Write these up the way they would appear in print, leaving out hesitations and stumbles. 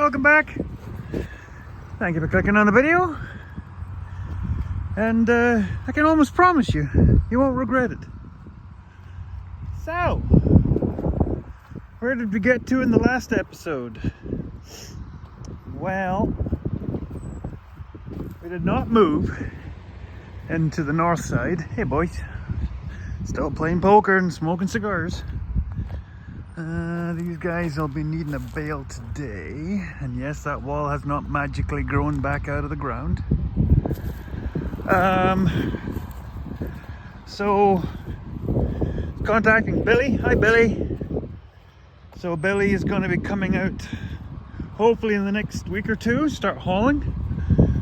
welcome back. Thank you for clicking on the video. And I can almost promise you, you won't regret it. So, where did we get to in the last episode? Well, we did not move into the north side. Hey boys, still playing poker and smoking cigars. These guys will be needing a bale today, and yes, that wall has not magically grown back out of the ground. So contacting Billy. Hi Billy. So Billy is going to be coming out hopefully in the next week or two, start hauling.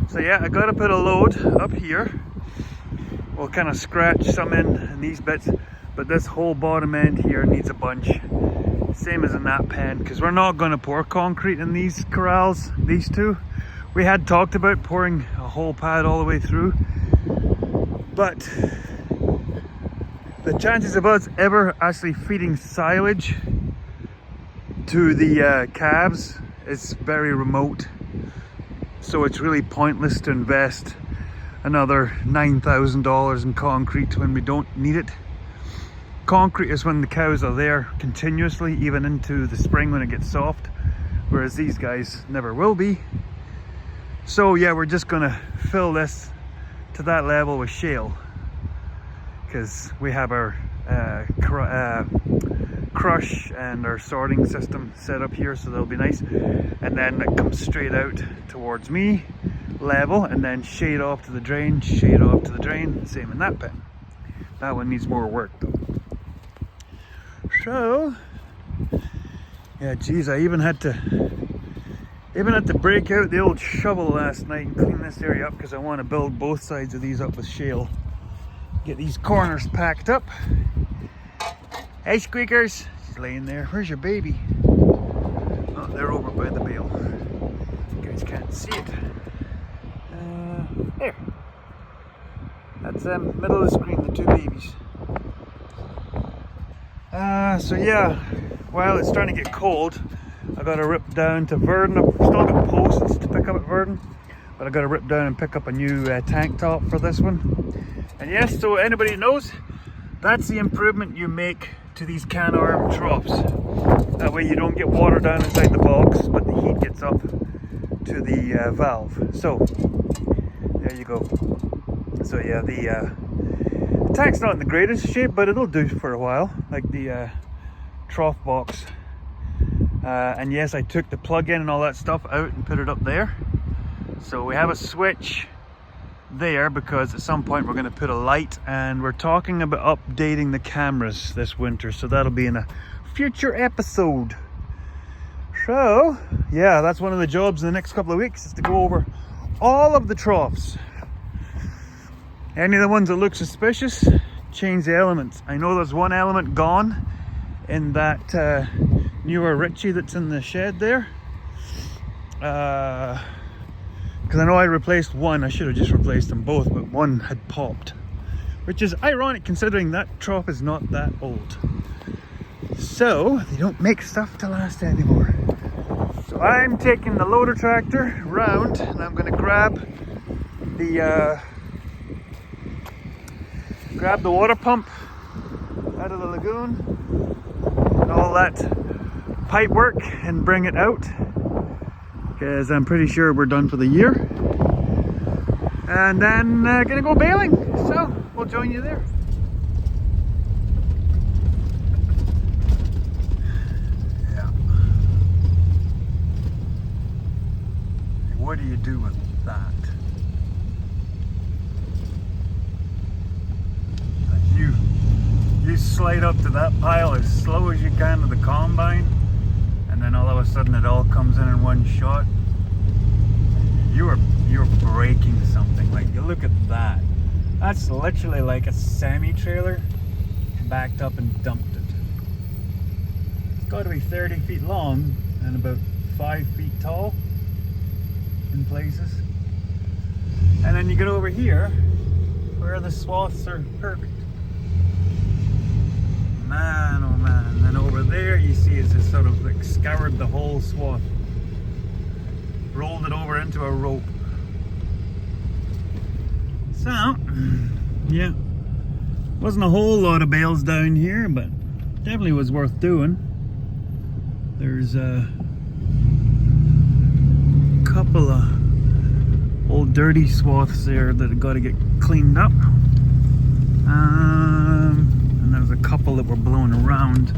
So yeah, I got to put a load up here. We'll kind of scratch some in these bits, but this whole bottom end here needs a bunch. Same as in that pen, because we're not going to pour concrete in these corrals, these two. We had talked about pouring a whole pad all the way through, but the chances of us ever actually feeding silage to the calves is very remote. So it's really pointless to invest another $9,000 in concrete when we don't need it. Concrete is when the cows are there continuously, even into the spring when it gets soft, whereas these guys never will be. So yeah, we're just gonna fill this to that level with shale, because we have our crush and our sorting system set up here, so that'll be nice. And then it comes straight out towards me, level, and then shade off to the drain, shade off to the drain. Same in that pen. That one needs more work though. So yeah, geez, I even had to break out the old shovel last night and clean this area up, because I want to build both sides of these up with shale. Get these corners packed up. Hey Squeakers, she's laying there. Where's your baby? Oh, they're over by the bale. You guys can't see it. There. That's middle of the screen, the two babies. So yeah, while it's starting to get cold, I got to rip down to Verdon. I've still got posts to pick up at Verdon, but I got to rip down and pick up a new tank top for this one. And yes, so anybody knows, that's the improvement you make to these can arm troughs. That way you don't get water down inside the box, but the heat gets up to the valve. So there you go. So yeah, the tank's not in the greatest shape, but it'll do for a while, like the trough box. And yes, I took the plug-in and all that stuff out and put it up there. So we have a switch there because at some point we're going to put a light, and we're talking about updating the cameras this winter, so that'll be in a future episode. So yeah, that's one of the jobs in the next couple of weeks, is to go over all of the troughs. Any of the ones that look suspicious, change the elements. I know there's one element gone in that newer Ritchie that's in the shed there. Because I know I replaced one. I should have just replaced them both, but one had popped, which is ironic considering that trough is not that old. So they don't make stuff to last anymore. So I'm taking the loader tractor round, and I'm going to grab the water pump out of the lagoon and all that pipe work and bring it out, because I'm pretty sure we're done for the year. And then gonna go bailing, so we'll join you there. Yeah. What do you do with that? You slide up to that pile as slow as you can with the combine, and then all of a sudden it all comes in one shot. You're breaking something. Like, you look at that. That's literally like a semi-trailer backed up and dumped it. It's got to be 30 feet long and about 5 feet tall in places. And then you get over here where the swaths are perfect. Man, oh man. And then over there you see it's just sort of like scoured the whole swath. rolled it over into a rope. So, yeah, wasn't a whole lot of bales down here, but definitely was worth doing. There's a couple of old dirty swaths there that have got to get cleaned up. And there's a couple that were blown around.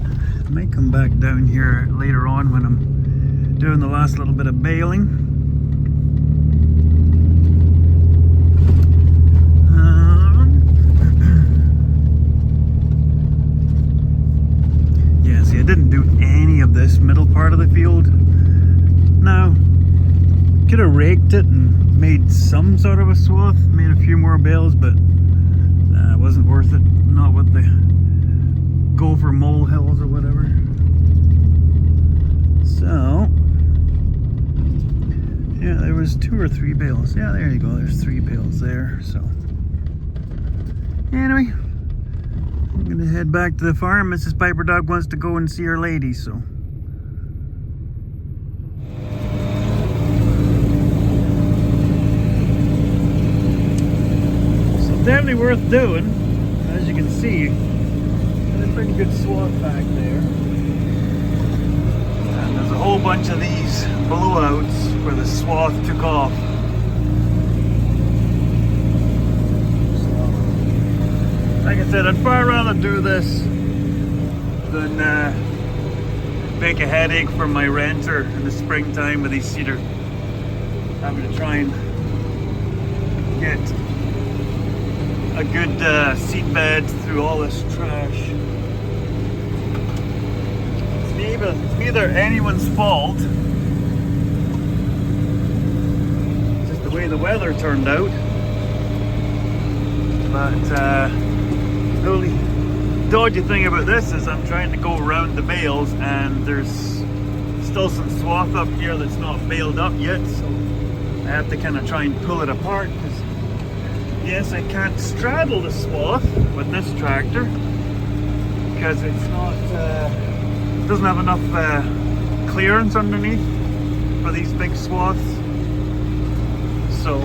I might come back down here later on when I'm doing the last little bit of baling. Yeah, see, I didn't do any of this middle part of the field. Now, could have raked it and made some sort of a swath, made a few more bales, but it wasn't worth it. Not with the gopher molehills or whatever. So, yeah, there was 2 or 3 bales. Yeah, there you go. There's 3 bales there. So, anyway, I'm gonna head back to the farm. Mrs. Piper Dog wants to go and see her lady, so. Definitely worth doing. As you can see, there's a pretty good swath back there. And there's a whole bunch of these blowouts where the swath took off. So, like I said, I'd far rather do this than make a headache for my renter in the springtime with these cedar. Having to try and get a good seed bed through all this trash. It's neither anyone's fault. It's just the way the weather turned out. But the only dodgy thing about this is I'm trying to go around the bales and there's still some swath up here that's not baled up yet, so I have to kind of try and pull it apart. Yes, I can't straddle the swath with this tractor because it's not, doesn't have enough clearance underneath for these big swaths. So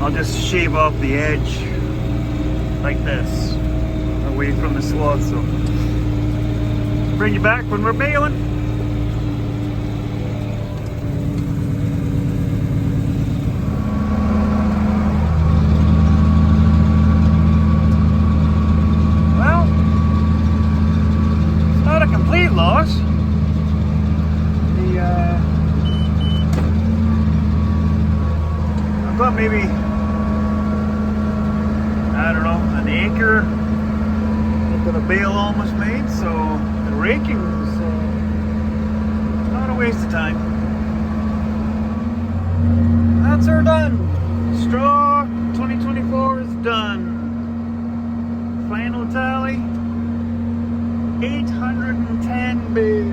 I'll just shave off the edge like this, away from the swath. So bring you back when we're baling. Loss. I've got maybe, I don't know, an acre of a bale almost made, so the raking was not a waste of time. That's her done. Straw 2024 is done. Final tally. 810 bales.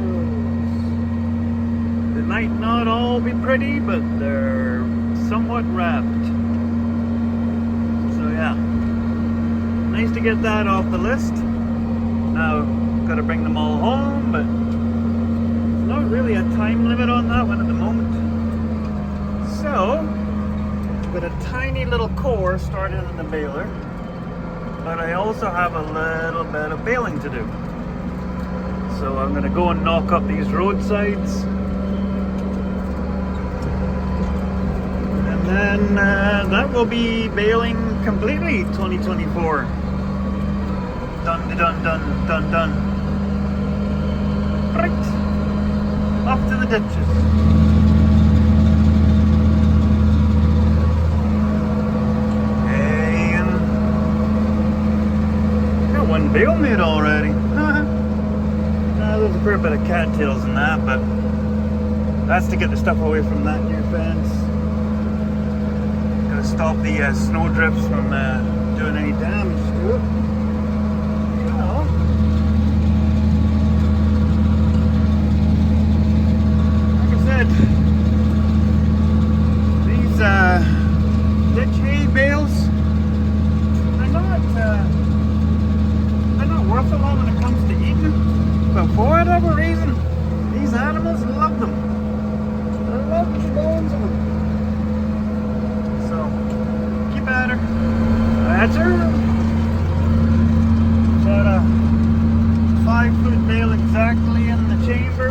They might not all be pretty, but they're somewhat wrapped. So yeah, nice to get that off the list. Now, gotta bring them all home, but there's not really a time limit on that one at the moment. So, with a tiny little core started in the baler, but I also have a little bit of baling to do. So I'm going to go and knock up these roadsides. And then that will be baling completely 2024. Done, done, done, done, done. Right. Off to the ditches. And got one bale made already. There's a fair bit of cattails in that, but that's to get the stuff away from that new fence. Gotta stop the snow drifts from doing any damage to it. Well, like I said, these ditch hay bales, they're not worth a lot when it comes to eating. But for whatever reason, these animals love them. bones in them. So, keep at her. That's her. About a 5-foot bale exactly in the chamber.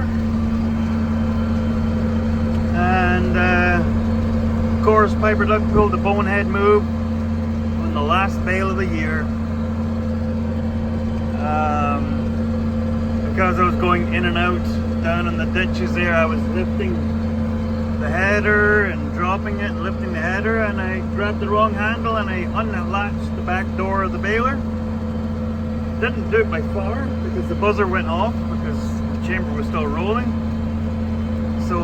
And of course, Piper Duck pulled the bonehead move on the last bale of the year. Because I was going in and out down in the ditches there, I was lifting the header and dropping it and lifting the header, and I grabbed the wrong handle and I unlatched the back door of the baler. Didn't do it by far because the buzzer went off because the chamber was still rolling. So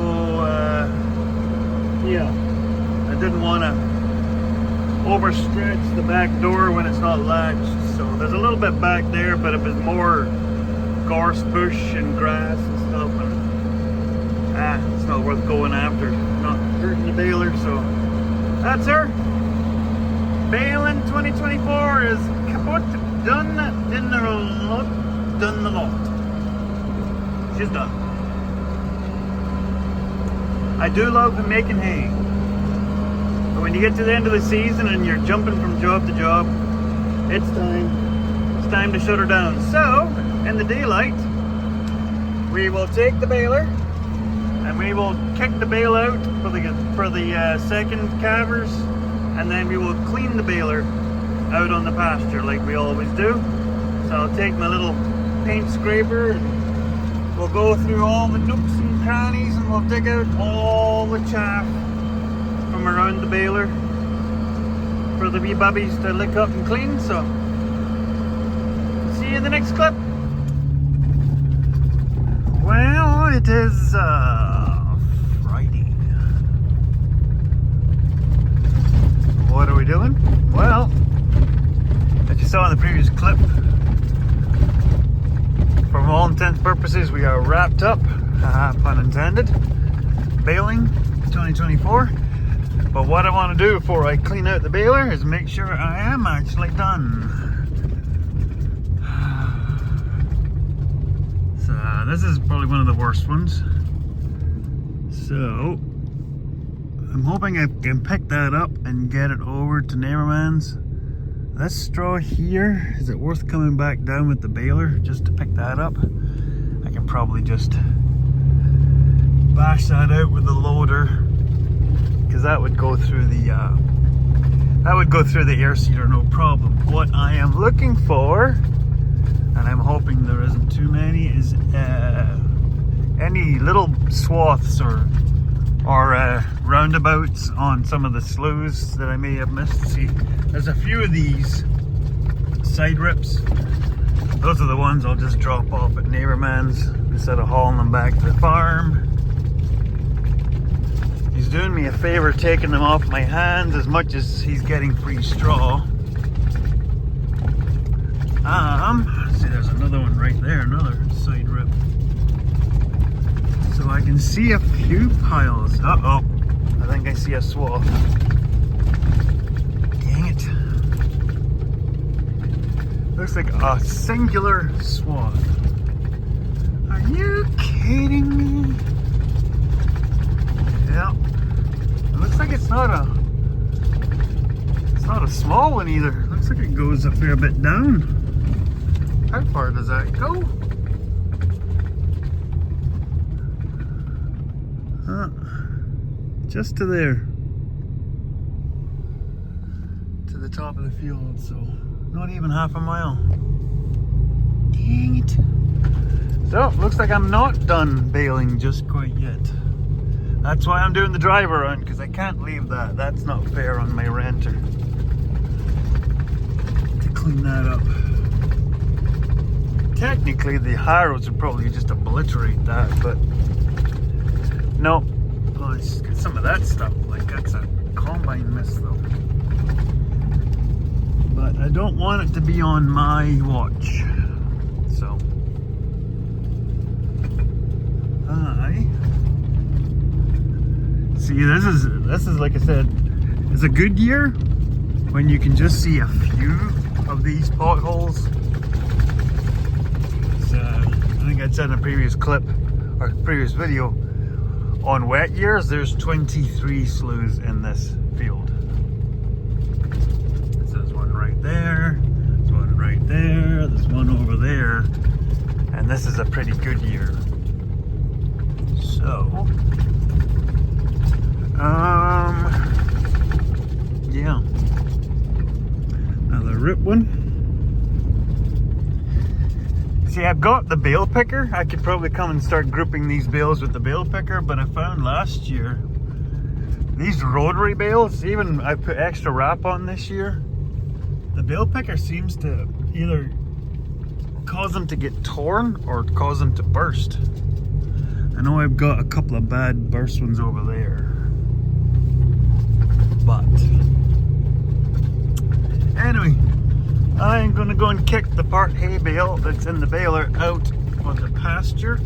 yeah, I didn't want to overstretch the back door when it's not latched. So there's a little bit back there, but it was more gorse bush and grass and stuff, and it's not worth going after, not hurting the baler. So that's her. Baling 2024 is kaput, done, done the lot. She's done. I do love making hay, but when you get to the end of the season and you're jumping from job to job, it's time to shut her down. So in the daylight, we will take the baler and we will kick the bale out for the second calvers, and then we will clean the baler out on the pasture like we always do. So I'll take my little paint scraper and we'll go through all the nooks and crannies and we'll dig out all the chaff from around the baler for the wee bubbies to lick up and clean. So see you in the next clip. Well, it is Friday. What are we doing? Well, as you saw in the previous clip, for all intents and purposes, we are wrapped up, pun intended, baling 2024. But what I want to do before I clean out the baler is make sure I am actually done. So this is probably one of the worst ones. So I'm hoping I can pick that up and get it over to Neighborman's. This straw here, is it worth coming back down with the baler just to pick that up? I can probably just bash that out with the loader, because that would go through the air seeder, no problem. What I am looking for, and I'm hoping there isn't too many, is any little swaths or roundabouts on some of the sloughs that I may have missed. See, there's a few of these side rips. Those are the ones I'll just drop off at Neighborman's instead of hauling them back to the farm. He's doing me a favor taking them off my hands as much as he's getting free straw. See, there's another one right there, another side rip. So I can see a few piles. Uh-oh, I think I see a swath. Dang it. Looks like a singular swath. Are you kidding me? Yeah. It looks like it's not a small one either. It looks like it goes a fair bit down. How far does that go? Just to there. To the top of the field, so not even half a mile. Dang it. So, looks like I'm not done baling just quite yet. That's why I'm doing the drive around, because I can't leave that. That's not fair on my renter. To clean that up. Technically, the harrows would probably just obliterate that, but no. Oh, it's got some of that stuff. Like, that's a combine mess, though. But I don't want it to be on my watch. So, see, this is like I said, it's a good year when you can just see a few of these potholes. So, I think I said in a previous clip or previous video, On wet years, there's 23 sloughs in this field. There's one right there, there's one right there, there's one over there, and this is a pretty good year. So, yeah, another rip one. See, I've got the bale picker. I could probably come and start grouping these bales with the bale picker, but I found last year these rotary bales, even I put extra wrap on this year, the bale picker seems to either cause them to get torn or cause them to burst. I know I've got a couple of bad burst ones over there, but anyway, I'm gonna go and kick the part hay bale that's in the baler out on the pasture,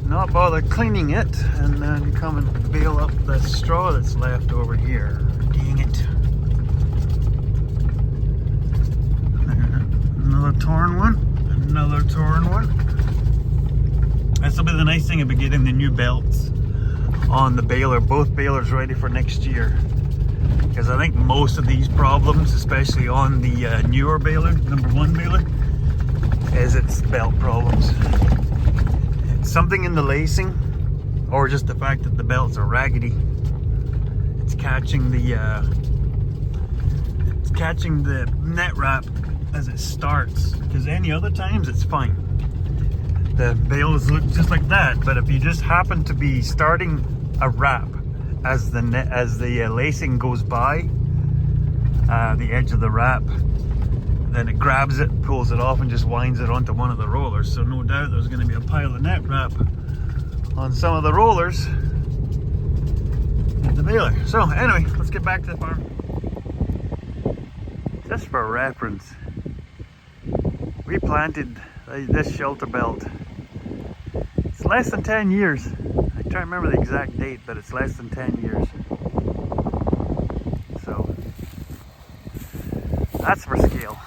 not bother cleaning it, and then come and bale up the straw that's left over here. Dang it. Another torn one, another torn one. This will be the nice thing about getting the new belts on the baler, both balers ready for next year. Because I think most of these problems, especially on the newer baler, number 1 baler, is its belt problems. It's something in the lacing, or just the fact that the belts are raggedy. It's catching the net wrap as it starts. Because any other times it's fine. The bales look just like that, but if you just happen to be starting a wrap as the lacing goes by the edge of the wrap, then it grabs it, pulls it off, and just winds it onto one of the rollers. So no doubt there's going to be a pile of net wrap on some of the rollers in the baler. So anyway, let's get back to the farm. Just for reference, we planted this shelter belt. It's less than 10 years. I can't remember the exact date, but it's less than 10 years. So, that's for scale.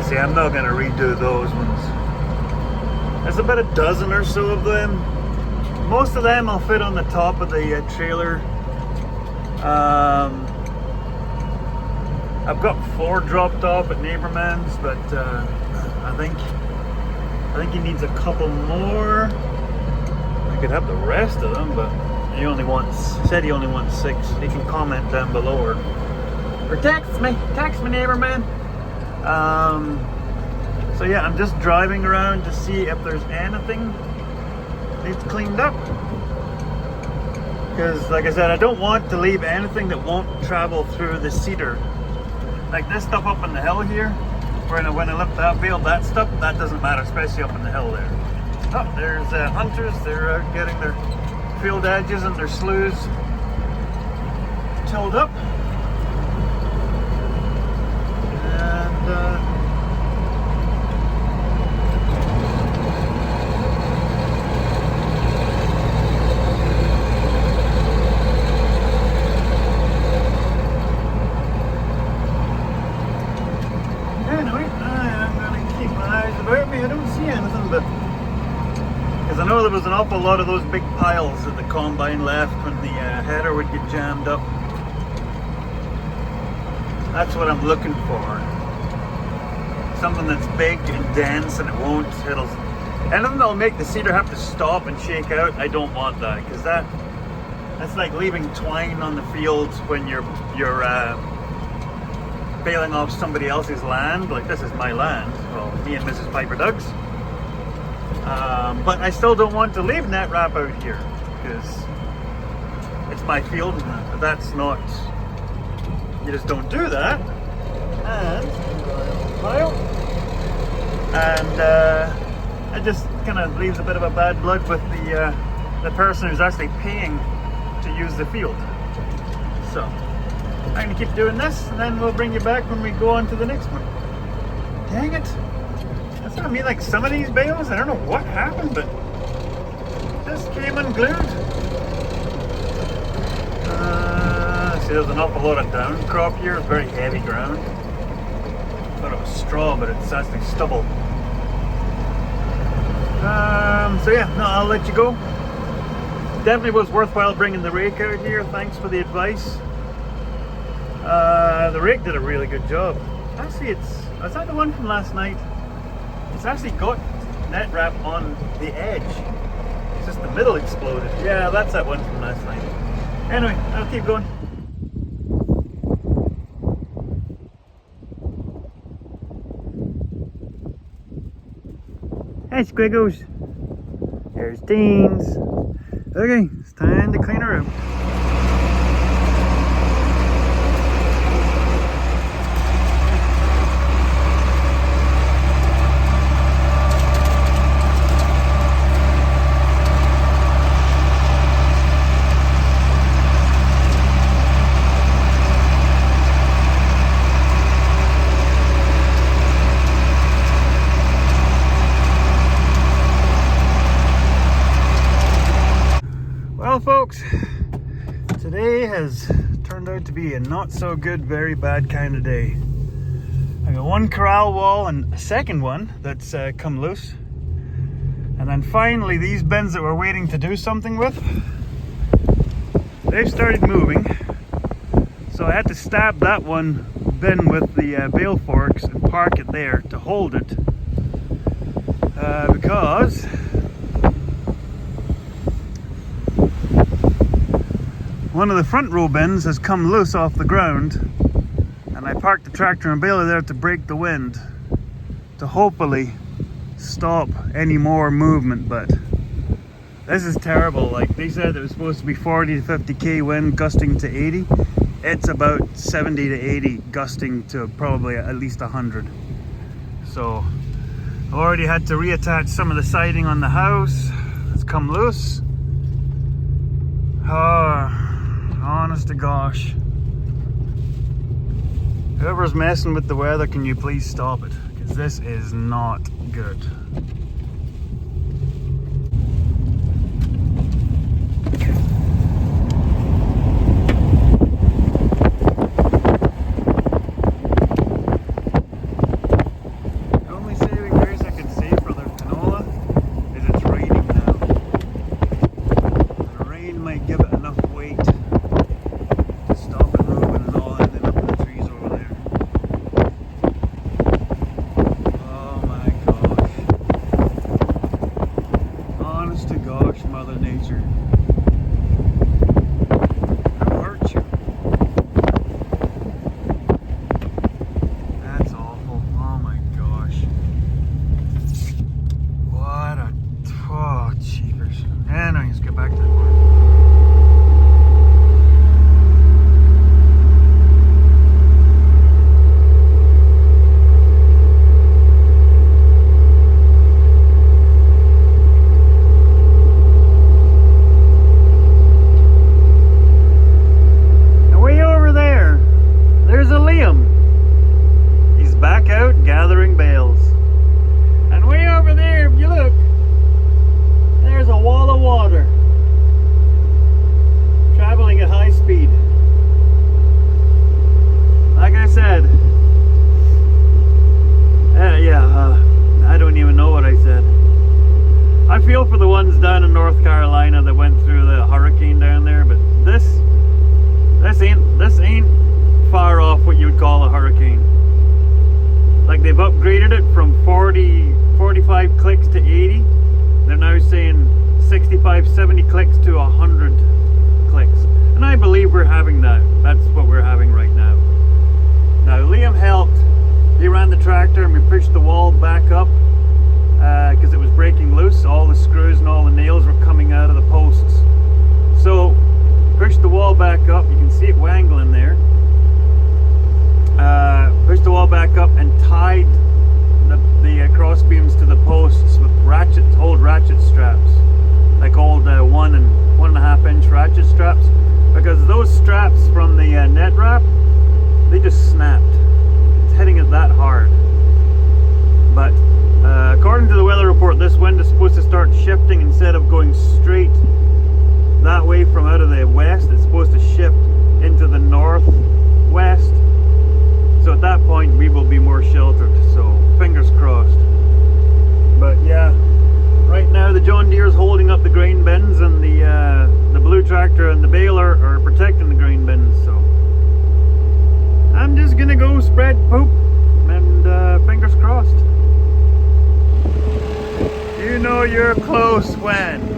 See, I'm not going to redo those ones. There's about a dozen or so of them. Most of them will fit on the top of the trailer. I've got 4 dropped off at Neighborman's, but I think he needs a couple more. I could have the rest of them, but said he only wants 6. He can comment down below or text me Neighborman. So yeah, I'm just driving around to see if there's anything needs cleaned up. Because, like I said, I don't want to leave anything that won't travel through the cedar. Like this stuff up on the hill here, when I lift that bale, that stuff, that doesn't matter, especially up on the hill there. Oh, there's hunters, they're getting their field edges and their sloughs tilled up. And because I know there was an awful lot of those big piles that the combine left when the header would get jammed up. That's what I'm looking for. Something that's big and dense, and anything that'll make the cedar have to stop and shake out. I don't want that, because that's like leaving twine on the fields when you're bailing off somebody else's land. Like, this is my land. Well, me and Mrs. Piper Doug's. But I still don't want to leave net wrap out here, because it's my field. That's not, you just don't do that. And it just kind of leaves a bit of a bad blood with the person who's actually paying to use the field. So I'm gonna keep doing this, and then we'll bring you back when we go on to the next one. Dang it. That's what I mean, like some of these bales, I don't know what happened, but just came unglued. See, there's an awful lot of down crop here. It's very heavy ground. I thought it was straw, but it's actually stubble. So yeah, no, I'll let you go. Definitely was worthwhile bringing the rake out here. Thanks for the advice. The rake did a really good job. Actually, is that the one from last night? It's actually got net wrap on the edge. It's just the middle exploded. Yeah, that's that one from last night. Anyway, I'll keep going. Hey, Squiggles. There's Deans. Okay, it's time to clean her out. Well, folks, today has turned out to be a not so good, very bad kind of day. I got one corral wall and a second one that's come loose. And then finally these bins that we're waiting to do something with, they've started moving. So I had to stab that one bin with the bale forks and park it there to hold it. Because one of the front row bins has come loose off the ground, and I parked the tractor and baler there to break the wind to hopefully stop any more movement. But this is terrible. Like they said, it was supposed to be 40 to 50k wind gusting to 80. It's about 70 to 80 gusting to probably at least 100. So I've already had to reattach some of the siding on the house. It's come loose. Honest to gosh. Whoever's messing with the weather, can you please stop it? Because this is not good. The only saving grace I can say for their canola is it's raining now. The rain might give it enough weight. Mother Nature. Who hurt you? That's awful. Oh my gosh. What a... Oh, cheapers. And I just get back to the farm. Gathering bales. And way over there, if you look, there's a wall of water traveling at high speed. Like I said, I don't even know what I said. I feel for the ones down in North Carolina that went through the hurricane down there, but this ain't far off what you would call a hurricane. Like they've upgraded it from 45 clicks to 80. They're now saying 65, 70 clicks to 100 clicks. And I believe we're having that. That's what we're having right now. Now Liam helped. He ran the tractor and we pushed the wall back up because it was breaking loose. All the screws and all the nails were coming out of the posts. So pushed the wall back up. You can see it wangling there. Pushed the wall back up and tied the cross beams to the posts with old ratchet straps, like old 1.5 inch ratchet straps, because those straps from the net wrap, they just snapped. It's hitting it that hard. But according to the weather report, this wind is supposed to start shifting. Instead of going straight that way from out of the west, it's supposed to shift into the northwest. So at that point we will be more sheltered, so fingers crossed. But yeah, right gonna go spread poop and fingers crossed. You know you're close when.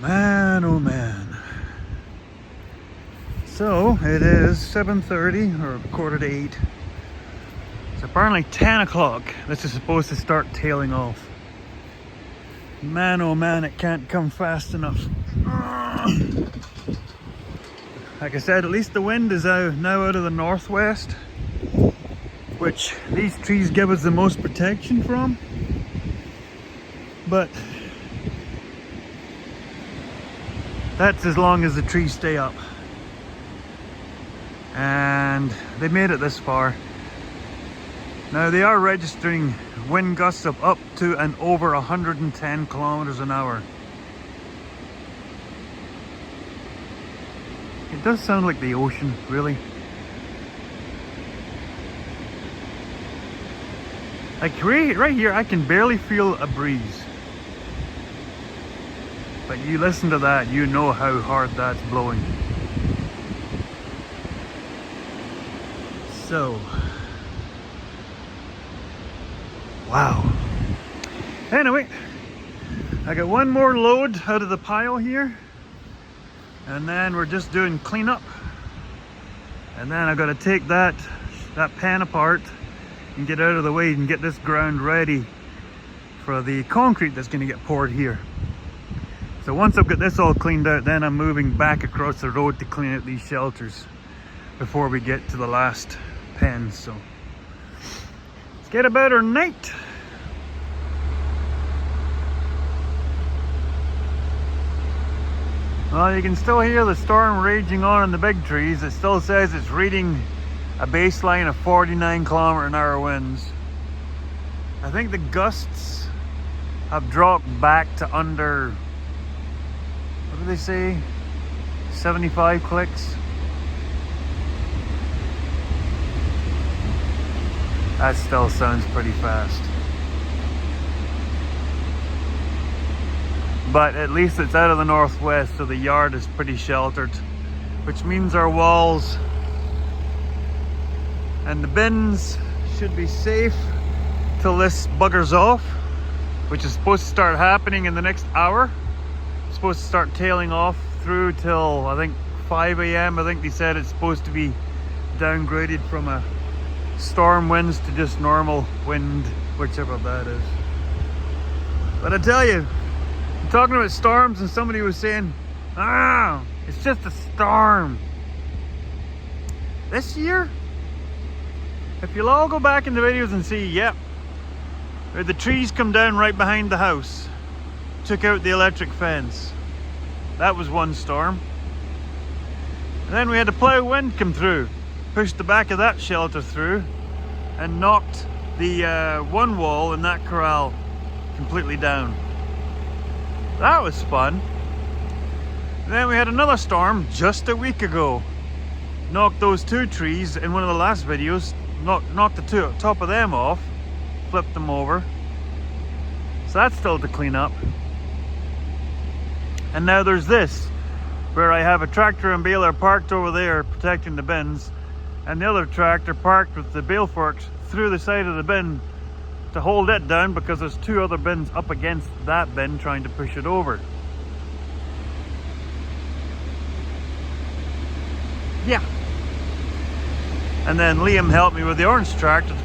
Man, oh man. So it is 7:30 or 7:45. It's apparently 10 o'clock. This is supposed to start tailing off. Man, oh man, it can't come fast enough. Like I said, at least the wind is now out of the northwest, which these trees give us the most protection from. But that's as long as the trees stay up. And they made it this far. Now they are registering wind gusts of up to and over 110 kilometers an hour. It does sound like the ocean, really. Like right here, I can barely feel a breeze. But you listen to that, you know how hard that's blowing. So, wow. Anyway, I got one more load out of the pile here, and then we're just doing cleanup. And then I've got to take that pen apart and get out of the way and get this ground ready for the concrete that's going to get poured here. So once I've got this all cleaned out, then I'm moving back across the road to clean out these shelters before we get to the last pens. So let's get about our night. Well, you can still hear the storm raging on in the big trees. It still says it's reading a baseline of 49 km/h winds. I think the gusts have dropped back to under, what do they say, 75 clicks. That still sounds pretty fast. But at least it's out of the northwest, so the yard is pretty sheltered, which means our walls and the bins should be safe till this buggers off, which is supposed to start happening in the next hour. It's supposed to start tailing off through till I think 5 a.m. I think they said it's supposed to be downgraded from a storm winds to just normal wind, whichever that is. But I tell you, I'm talking about storms, and somebody was saying, it's just a storm. This year, if you'll all go back in the videos and see, yep, the trees come down right behind the house, took out the electric fence. That was one storm. And then we had a plough wind come through, pushed the back of that shelter through, and knocked the one wall in that corral completely down. That was fun. And then we had another storm just a week ago. Knocked those two trees in one of the last videos, knocked the top of them off, flipped them over. So that's still to clean up. And now there's this, where I have a tractor and baler parked over there protecting the bins, and the other tractor parked with the bale forks through the side of the bin to hold it down, because there's two other bins up against that bin trying to push it over. Yeah. And then Liam helped me with the orange tractor.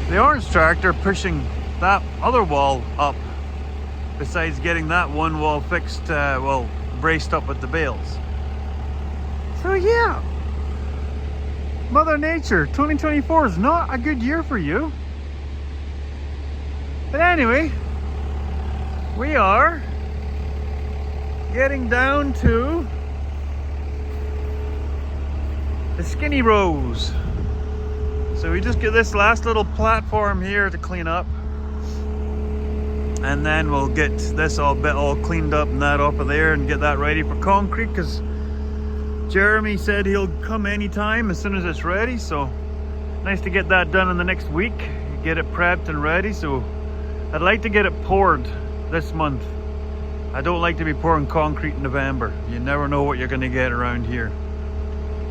The orange tractor pushing that other wall up, besides getting that one wall fixed, well, braced up with the bales. So yeah, Mother Nature, 2024 is not a good year for you. But anyway, we are getting down to the Skinny Rose. So we just get this last little platform here to clean up, and then we'll get this all cleaned up and that off of there and get that ready for concrete, because Jeremy said he'll come anytime as soon as it's ready. So nice to get that done in the next week, get it prepped and ready. So I'd like to get it poured this month. I don't like to be pouring concrete in November. You never know what you're going to get around here.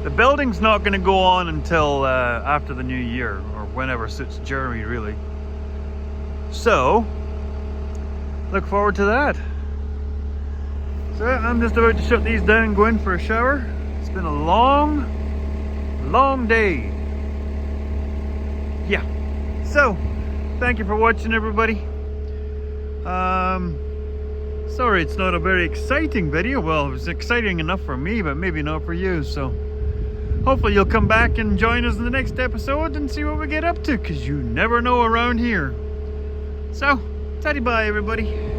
The building's not going to go on until after the new year, or whenever suits Jeremy, really. So look forward to that. So I'm just about to shut these down and go in for a shower. It's been a long day. Yeah. So thank you for watching, everybody. Sorry it's not a very exciting video. Well, it was exciting enough for me, but maybe not for you. So hopefully you'll come back and join us in the next episode and see what we get up to, because you never know around here. So, tatty bye, everybody.